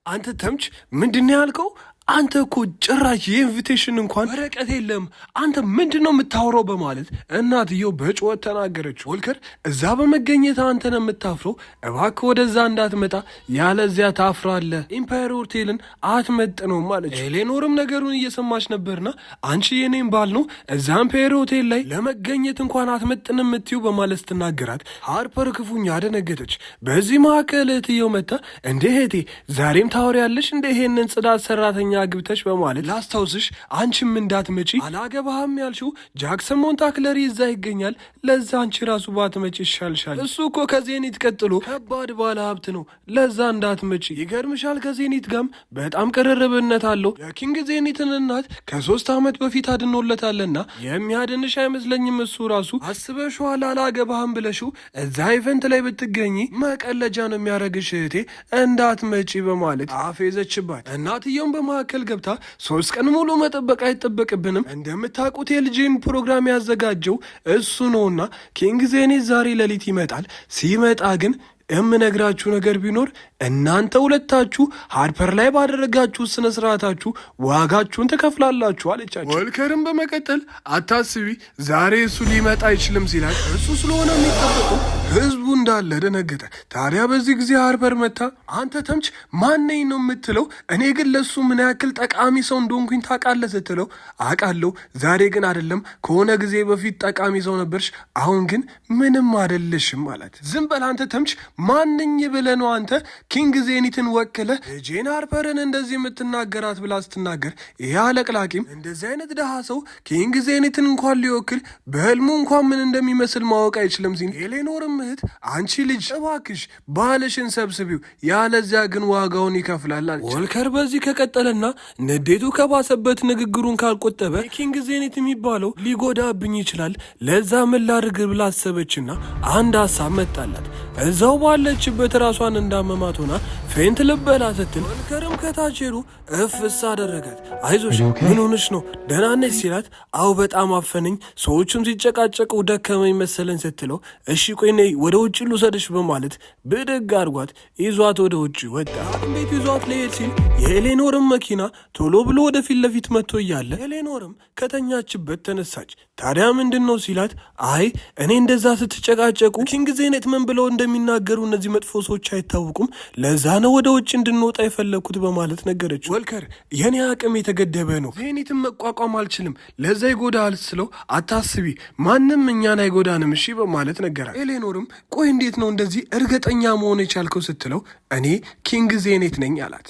አንተ ተምች ምንድነው ያልከው? አንተ እኮ ጭራሽ የኢንቪቴሽን እንኳን ወረቀት የለም። አንተ ምንድነው የምታወራው? በማለት እናትየው በጩኸት ተናገረች። ወልከር እዛ በመገኘት አንተ ነው የምታፍረው። እባክህ ወደዛ እንዳትመጣ ያለዚያ ታፍራለህ። ኢምፓየር ሆቴልን አትመጥነውም ማለች። ኤሌኖርም ነገሩን እየሰማች ነበርና አንቺ የኔም ባል ነው እዛ ኢምፓየር ሆቴል ላይ ለመገኘት እንኳን አትመጥንም የምትዩ በማለት ስትናገራት ሃርፐር ክፉኛ አደነገጠች። በዚህ መካከል እህትየው መታ እንደ እህቴ ዛሬም ታወሪያለሽ እንደ ይሄንን ጽዳት ሰራተኛ ግብተሽ በማለት ላስታውስሽ አንቺም እንዳትመጪ አላገባህም ያልሽው ጃክሰን ሞንታክለሪ እዛ ይገኛል። ለዛ አንቺ ራሱ ባትመጪ ይሻልሻል። እሱ እኮ ከዜኒት ቀጥሎ ከባድ ባለ ሀብት ነው። ለዛ እንዳትመጪ። ይገርምሻል ከዜኒት ጋርም በጣም ቅርርብነት አለው። የኪንግ ዜኒትን እናት ከ3 ዓመት በፊት አድኖለታልና የሚያድንሽ አይመስለኝም። እሱ ራሱ አስበሽዋል። አላገባህም ብለሽው እዛ ኢቨንት ላይ ብትገኚ መቀለጃ ነው የሚያደርግሽ እህቴ እንዳትመጪ በማለት አፌዘችባት። እናትየውም በመካከል ገብታ 3 ቀን ሙሉ መጠበቅ አይጠበቅብንም። እንደምታውቁት የልጅን ፕሮግራም ያዘጋጀው እሱ ነውና ኪንግ ዜኒት ዛሬ ሌሊት ይመጣል። ሲመጣ ግን የምነግራችሁ ነገር ቢኖር እናንተ ሁለታችሁ ሃርፐር ላይ ባደረጋችሁ ስነ ስርዓታችሁ ዋጋችሁን ተከፍላላችሁ አለቻቸው። ወልከርም በመቀጠል አታስቢ ዛሬ እሱ ሊመጣ አይችልም ሲላል እሱ ስለሆነ የሚጠበቀው ህዝቡ እንዳለ ደነገጠ። ታዲያ በዚህ ጊዜ ሃርፐር መታ አንተ ተምች ማነኝ ነው የምትለው? እኔ ግን ለሱ ምን ያክል ጠቃሚ ሰው እንደሆንኩኝ ታውቃለህ ስትለው አውቃለሁ፣ ዛሬ ግን አይደለም ከሆነ ጊዜ በፊት ጠቃሚ ሰው ነበርሽ፣ አሁን ግን ምንም አይደለሽም አላት። ዝም በል አንተ ተምች ማንኝ ብለህ ነው አንተ ኪንግ ዜኒትን ወክለህ ጄን ሃርፐርን እንደዚህ የምትናገራት ብላ ስትናገር ይህ አለቅላቂም እንደዚህ አይነት ደሃ ሰው ኪንግ ዜኒትን እንኳን ሊወክል በህልሙ እንኳን ምን እንደሚመስል ማወቅ አይችልም ሲል ኤሌኖርም እህት አንቺ ልጅ እባክሽ ባልሽን ሰብስቢው ያለዚያ ግን ዋጋውን ይከፍላል አለች። ወልከር በዚህ ከቀጠለና ንዴቱ ከባሰበት ንግግሩን ካልቆጠበ ኪንግ ዜኒት የሚባለው ሊጎዳብኝ ይችላል፣ ለዛ ምን ላድርግ ብላ አሰበችና አንድ ሀሳብ መጣላት። እዛው ባለችበት ራሷን እንዳመማት ሆና ፌንት ልበላ ስትል ወልከርም ከታች ሄዱ እፍስ አደረጋት። አይዞሽ ምን ሆነሽ ነው ደህና ነሽ ሲላት አው በጣም አፈነኝ፣ ሰዎችም ሲጨቃጨቁ ደከመኝ መሰለን ስትለው እሺ ቆይ ነይ ወደ ውጭ ልውሰድሽ በማለት ብድግ አድርጓት ይዟት ወደ ውጭ ወጣ። እንዴት ይዟት ሊሄድ ሲል የኤሌኖርም መኪና ቶሎ ብሎ ወደ ፊት ለፊት መጥቶ እያለ ኤሌኖርም ከተኛችበት ተነሳች። ታዲያ ምንድን ነው ሲላት አይ እኔ እንደዛ ስትጨቃጨቁ ኪንግ ዜኔት ምን ብለው እንደሚናገሩ እነዚህ መጥፎ ሰዎች አይታወቁም፣ ለዛ ነው ወደ ውጭ እንድንወጣ የፈለግኩት በማለት ነገረች። ወልከር የኔ አቅም የተገደበ ነው፣ ዜኒትን መቋቋም አልችልም፣ ለዛ ይጎዳል ስለው አታስቢ ማንም እኛን አይጎዳንም እሺ በማለት ነገራል። ኤሌኖርም ቆይ እንዴት ነው እንደዚህ እርግጠኛ መሆን የቻልከው ስትለው እኔ ኪንግ ዜኔት ነኝ አላት።